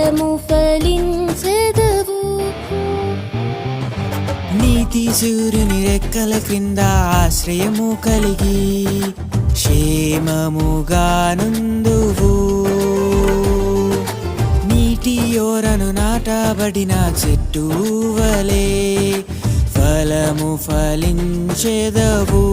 ఫలము ఫలించెదవు. నీతి సూర్యుని రెక్కల క్రింద ఆశ్రయము కలిగి క్షేమముగా నుందువు. నీటి యోరను నాటబడిన చెట్టు వలె ఫలము ఫలించెదవు.